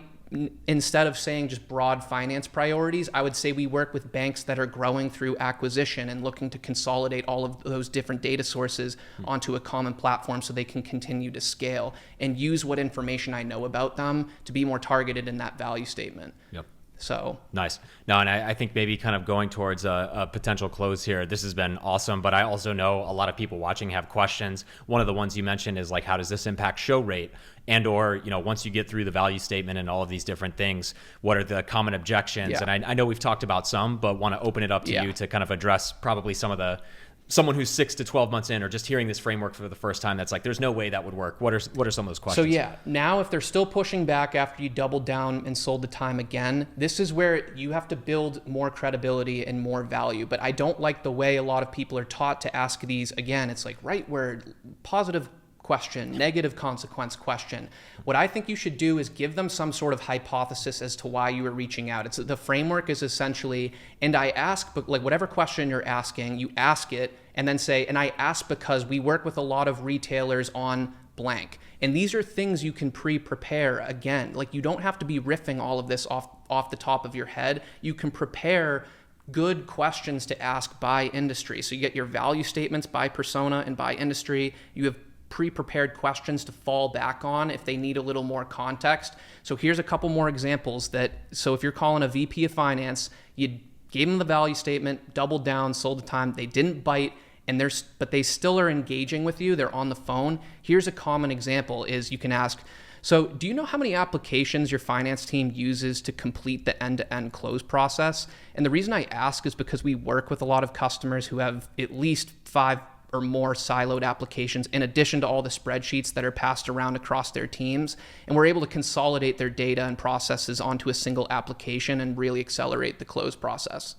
instead of saying just broad finance priorities, I would say we work with banks that are growing through acquisition and looking to consolidate all of those different data sources onto a common platform so they can continue to scale and use what information I know about them to be more targeted in that value statement. Yep. So nice. No, and I think maybe kind of going towards a potential close here, this has been awesome, but I also know a lot of people watching have questions. One of the ones you mentioned is like, how does this impact show rate? And or, once you get through the value statement and all of these different things, what are the common objections? Yeah. And I know we've talked about some, but want to open it up to you to kind of address probably someone who's 6 to 12 months in or just hearing this framework for the first time that's like, there's no way that would work. What are some of those questions? So now if they're still pushing back after you doubled down and sold the time again, this is where you have to build more credibility and more value. But I don't like the way a lot of people are taught to ask these. Again, it's like right word, positive question, negative consequence question. What I think you should do is give them some sort of hypothesis as to why you are reaching out. The framework is essentially, and I ask, but like whatever question you're asking, you ask it and then say, and I ask because we work with a lot of retailers on blank. And these are things you can pre-prepare. Again, like you don't have to be riffing all of this off the top of your head. You can prepare good questions to ask by industry. So you get your value statements by persona and by industry. You have pre-prepared questions to fall back on if they need a little more context. So here's a couple more examples so if you're calling a VP of finance, you gave them the value statement, doubled down, sold the time, they didn't bite, but they still are engaging with you, they're on the phone. Here's a common example is you can ask, so do you know how many applications your finance team uses to complete the end-to-end close process? And the reason I ask is because we work with a lot of customers who have at least 5 or more siloed applications in addition to all the spreadsheets that are passed around across their teams. And we're able to consolidate their data and processes onto a single application and really accelerate the close process.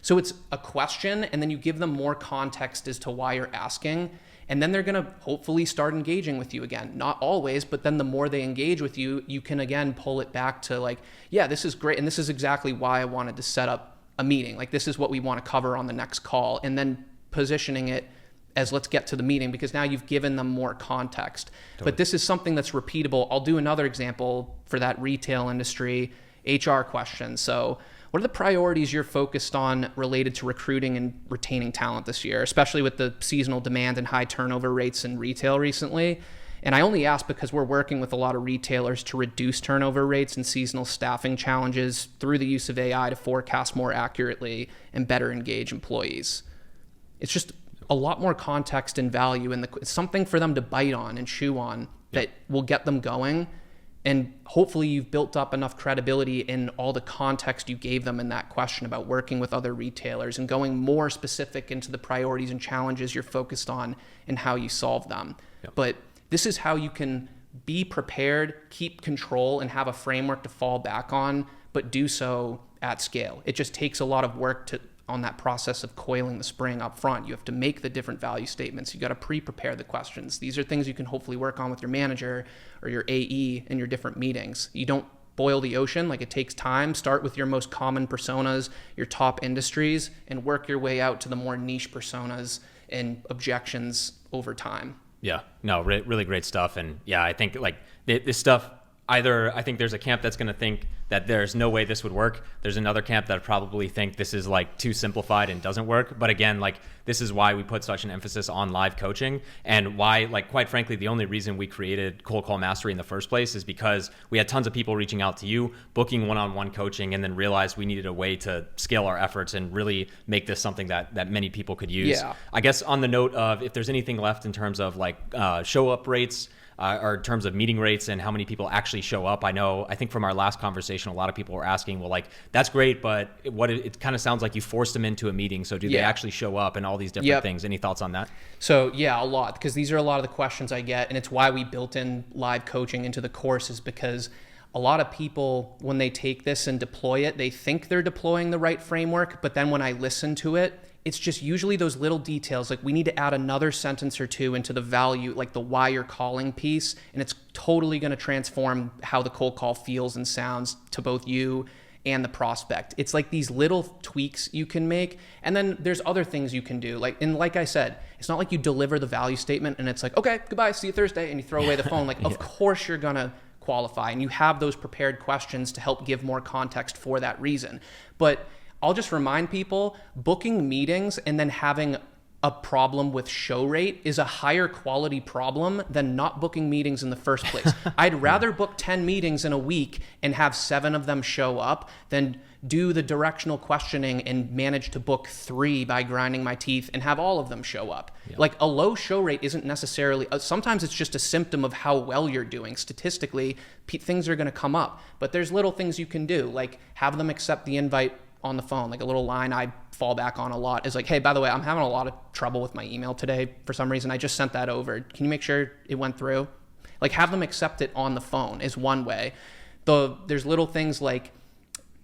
So it's a question, and then you give them more context as to why you're asking, and then they're gonna hopefully start engaging with you again. Not always, but then the more they engage with you, you can again pull it back to like, yeah, this is great, and this is exactly why I wanted to set up a meeting. Like this is what we wanna cover on the next call, and then positioning it as let's get to the meeting because now you've given them more context. Totally. But this is something that's repeatable. I'll do another example for that retail industry, HR question. So what are the priorities you're focused on related to recruiting and retaining talent this year, especially with the seasonal demand and high turnover rates in retail recently? And I only ask because we're working with a lot of retailers to reduce turnover rates and seasonal staffing challenges through the use of AI to forecast more accurately and better engage employees. It's just a lot more context and value, and it's something for them to bite on and chew on that will get them going. And hopefully you've built up enough credibility in all the context you gave them in that question about working with other retailers and going more specific into the priorities and challenges you're focused on and how you solve them. Yep. But this is how you can be prepared, keep control, and have a framework to fall back on, but do so at scale. It just takes a lot of work on that process of coiling the spring up front. You have to make the different value statements. You got to pre-prepare the questions. These are things you can hopefully work on with your manager or your AE in your different meetings. You don't boil the ocean. Like it takes time. Start with your most common personas, your top industries, and work your way out to the more niche personas and objections over time. Yeah, no, really great stuff. And yeah, I think like this stuff, either I think there's a camp that's going to think that there's no way this would work. There's another camp that probably think this is like too simplified and doesn't work. But again, like this is why we put such an emphasis on live coaching, and why, like, quite frankly, the only reason we created Cold Call Mastery in the first place is because we had tons of people reaching out to you, booking one-on-one coaching, and then realized we needed a way to scale our efforts and really make this something that many people could use. Yeah. I guess on the note of if there's anything left in terms of like show up rates, or in terms of meeting rates and how many people actually show up. I think from our last conversation, a lot of people were asking, well, like, that's great, but it kind of sounds like you forced them into a meeting. So do they actually show up, and all these different things? Any thoughts on that? So yeah, a lot, because these are a lot of the questions I get, and it's why we built in live coaching into the course, is because a lot of people, when they take this and deploy it, they think they're deploying the right framework, but then when I listen to it, it's just usually those little details, like we need to add another sentence or two into the value, like the why you're calling piece, and it's totally going to transform how the cold call feels and sounds to both you and the prospect. It's like these little tweaks you can make, and then there's other things you can do. Like I said, it's not like you deliver the value statement and it's like, okay, goodbye, see you Thursday, and you throw away the phone. Like, of course you're going to qualify, and you have those prepared questions to help give more context for that reason. But I'll just remind people, booking meetings and then having a problem with show rate is a higher quality problem than not booking meetings in the first place. I'd rather book 10 meetings in a week and have 7 of them show up than do the directional questioning and manage to book 3 by grinding my teeth and have all of them show up. Yep. Like, a low show rate isn't necessarily, sometimes it's just a symptom of how well you're doing. Statistically, things are going to come up, but there's little things you can do, like have them accept the invite on the phone. Like, a little line I fall back on a lot is like, hey, by the way, I'm having a lot of trouble with my email today for some reason. I just sent that over. Can you make sure it went through? Like, have them accept it on the phone is one way. There's little things like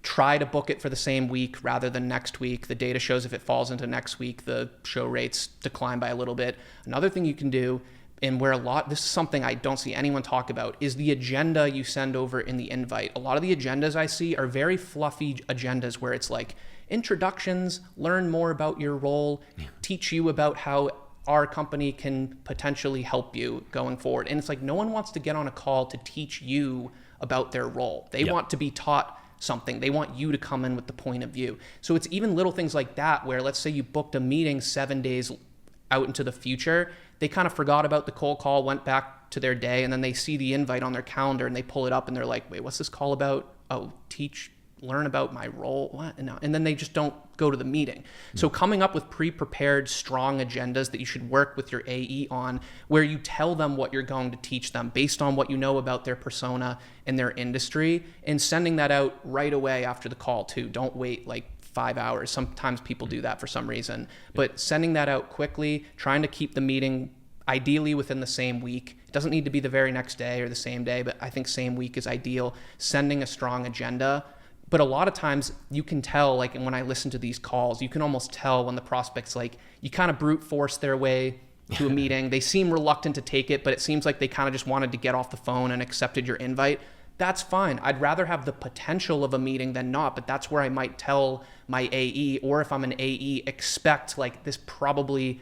try to book it for the same week rather than next week. The data shows if it falls into next week, the show rates decline by a little bit. Another thing you can do, and this is something I don't see anyone talk about, is the agenda you send over in the invite. A lot of the agendas I see are very fluffy agendas where it's like introductions, learn more about your role, teach you about how our company can potentially help you going forward. And it's like, no one wants to get on a call to teach you about their role. They want to be taught something. They want you to come in with the point of view. So it's even little things like that where, let's say you booked a meeting 7 days out into the future, they kind of forgot about the cold call, went back to their day, and then they see the invite on their calendar and they pull it up and they're like, wait, what's this call about? Oh, learn about my role, what? And then they just don't go to the meeting. So coming up with pre-prepared, strong agendas that you should work with your AE on, where you tell them what you're going to teach them based on what you know about their persona and their industry, and sending that out right away after the call too. Don't wait like 5 hours. Sometimes people do that for some reason, but sending that out quickly, trying to keep the meeting ideally within the same week. It doesn't need to be the very next day or the same day, but I think same week is ideal. Sending a strong agenda. But a lot of times you can tell, like, and when I listen to these calls, you can almost tell when the prospect's like, you kind of brute force their way to a meeting. They seem reluctant to take it, but it seems like they kind of just wanted to get off the phone and accepted your invite. That's fine. I'd rather have the potential of a meeting than not, but that's where I might tell my AE, or if I'm an AE, expect like this probably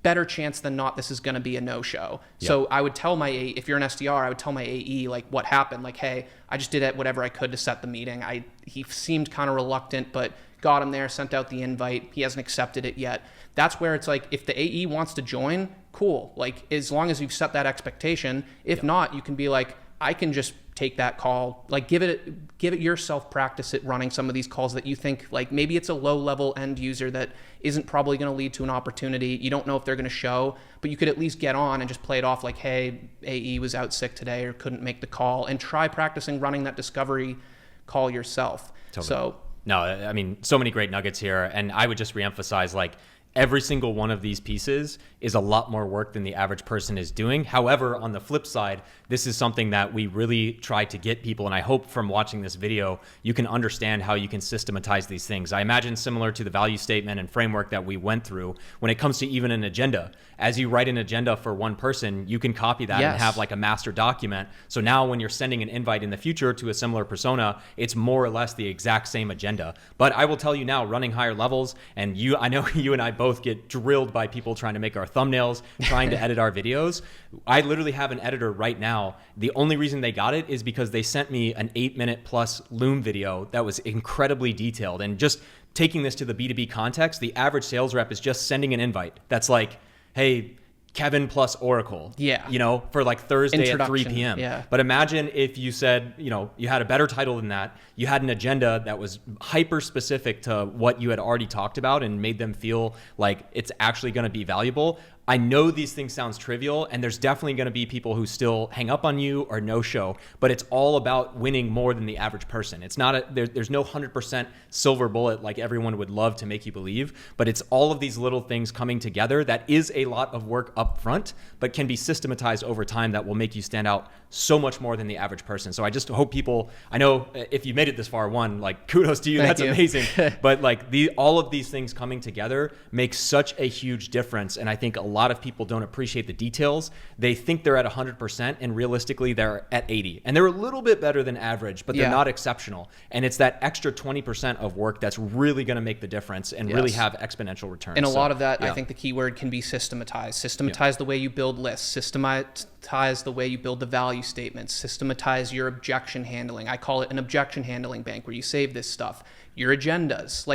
better chance than not this is going to be a no-show. Yep. So I would tell my AE, if you're an SDR, I would tell my AE like what happened. Like, hey, I just did whatever I could to set the meeting. He seemed kind of reluctant, but got him there, sent out the invite. He hasn't accepted it yet. That's where it's like, if the AE wants to join, cool. Like, as long as you've set that expectation. If not, you can be like, I can just take that call, like give it yourself, practice it running some of these calls that you think like maybe it's a low level end user that isn't probably going to lead to an opportunity. You don't know if they're going to show, but you could at least get on and just play it off like, hey, AE was out sick today or couldn't make the call, and try practicing running that discovery call yourself. Totally. So no, I mean, so many great nuggets here. And I would just reemphasize, like, every single one of these pieces is a lot more work than the average person is doing. However, on the flip side, this is something that we really try to get people, and I hope from watching this video, you can understand how you can systematize these things. I imagine similar to the value statement and framework that we went through, when it comes to even an agenda, as you write an agenda for one person, you can copy that and have like a master document. So now when you're sending an invite in the future to a similar persona, it's more or less the exact same agenda. But I will tell you now, running higher levels, and I know you and I both both get drilled by people trying to make our thumbnails, trying to edit our videos. I literally have an editor right now. The only reason they got it is because they sent me an 8-minute plus Loom video that was incredibly detailed. And just taking this to the B2B context, the average sales rep is just sending an invite that's like, hey, Kevin plus Oracle, for like Thursday at 3 p.m. Yeah. But imagine if you said, you had a better title than that. You had an agenda that was hyper specific to what you had already talked about and made them feel like it's actually going to be valuable. I know these things sounds trivial, and there's definitely going to be people who still hang up on you or no show, but it's all about winning more than the average person. It's not there's no 100% silver bullet like everyone would love to make you believe, but it's all of these little things coming together that is a lot of work up front, but can be systematized over time that will make you stand out so much more than the average person. So I just hope people, I know if you made it this far, kudos to you. Thank That's you. Amazing. But all of these things coming together make such a huge difference. And I think a lot of people don't appreciate the details. They think they're at 100%, and realistically they're at 80. And they're a little bit better than average, but they're not exceptional. And it's that extra 20% of work that's really going to make the difference and really have exponential returns. And a lot of that, I think the key word can be systematize. Systematize the way you build lists. Systematize the way you build the value statements. Systematize your objection handling. I call it an objection handling bank, where you save this stuff. Your agendas.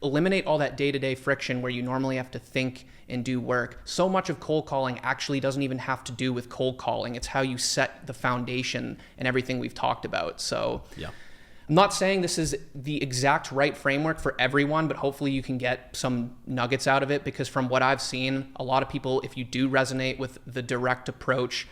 Eliminate all that day-to-day friction where you normally have to think and do work. So much of cold calling actually doesn't even have to do with cold calling. It's how you set the foundation and everything we've talked about. So I'm not saying this is the exact right framework for everyone, but hopefully you can get some nuggets out of it, because from what I've seen, a lot of people, if you do resonate with the direct approach,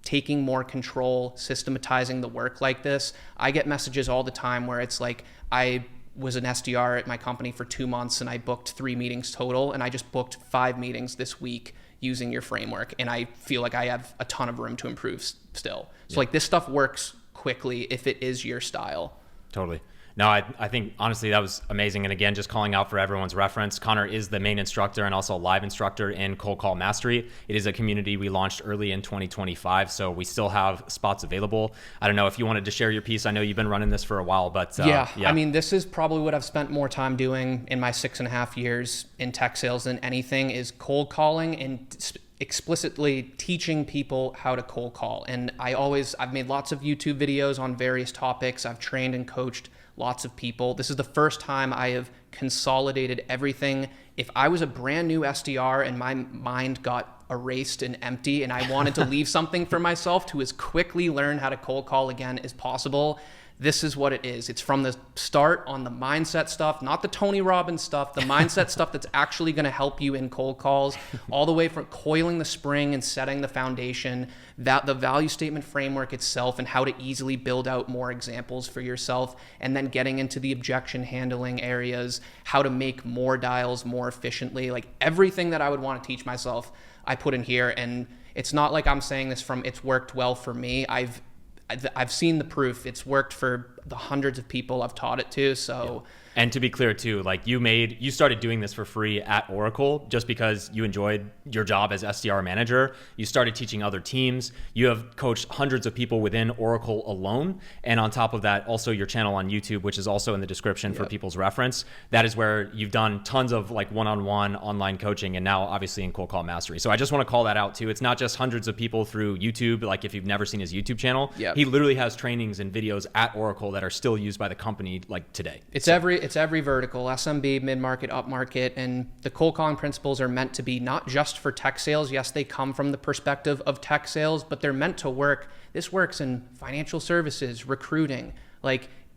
taking more control, systematizing the work like this, I get messages all the time where it's like, I was an SDR at my company for 2 months and I booked 3 meetings total, and I just booked 5 meetings this week using your framework, and I feel like I have a ton of room to improve still. So this stuff works quickly if it is your style. Totally. No, I think honestly that was amazing. And again, just calling out for everyone's reference, Connor is the main instructor and also a live instructor in Cold Call Mastery. It is a community we launched early in 2025, so we still have spots available. I don't know if you wanted to share your piece. I know you've been running this for a while, but I mean, this is probably what I've spent more time doing in my 6.5 years in tech sales than anything, is cold calling and explicitly teaching people how to cold call. And I've made lots of YouTube videos on various topics. I've trained and coached lots of people. This is the first time I have consolidated everything. If I was a brand new SDR and my mind got erased and empty and I wanted to leave something for myself to as quickly learn how to cold call again as possible, this is what it is. It's from the start on the mindset stuff, not the Tony Robbins stuff, the mindset stuff that's actually going to help you in cold calls, all the way from coiling the spring and setting the foundation, that the value statement framework itself and how to easily build out more examples for yourself, and then getting into the objection handling areas, how to make more dials more efficiently. Everything that I would want to teach myself, I put in here. And it's not like I'm saying this from it's worked well for me. I've seen the proof. It's worked for the hundreds of people I've taught it to. So And to be clear too, you started doing this for free at Oracle just because you enjoyed your job as SDR manager. You started teaching other teams. You have coached hundreds of people within Oracle alone. And on top of that, also your channel on YouTube, which is also in the description for people's reference. That is where you've done tons of one-on-one online coaching, and now obviously in Cold Call Mastery. So I just want to call that out too. It's not just hundreds of people through YouTube. If you've never seen his YouTube channel, he literally has trainings and videos at Oracle that are still used by the company today. It's every vertical, SMB, mid-market, up-market, and the cold calling principles are meant to be not just for tech sales. Yes, they come from the perspective of tech sales, but they're meant to work. This works in financial services, recruiting.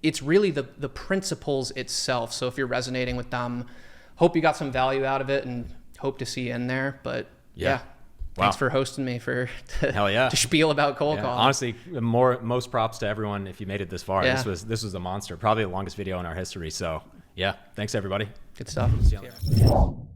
It's really the principles itself. So if you're resonating with them, hope you got some value out of it and hope to see you in there. But thanks for hosting me to spiel about cold calling. Honestly, most props to everyone if you made it this far. This was a monster, probably the longest video in our history. So thanks everybody. Good stuff. See you.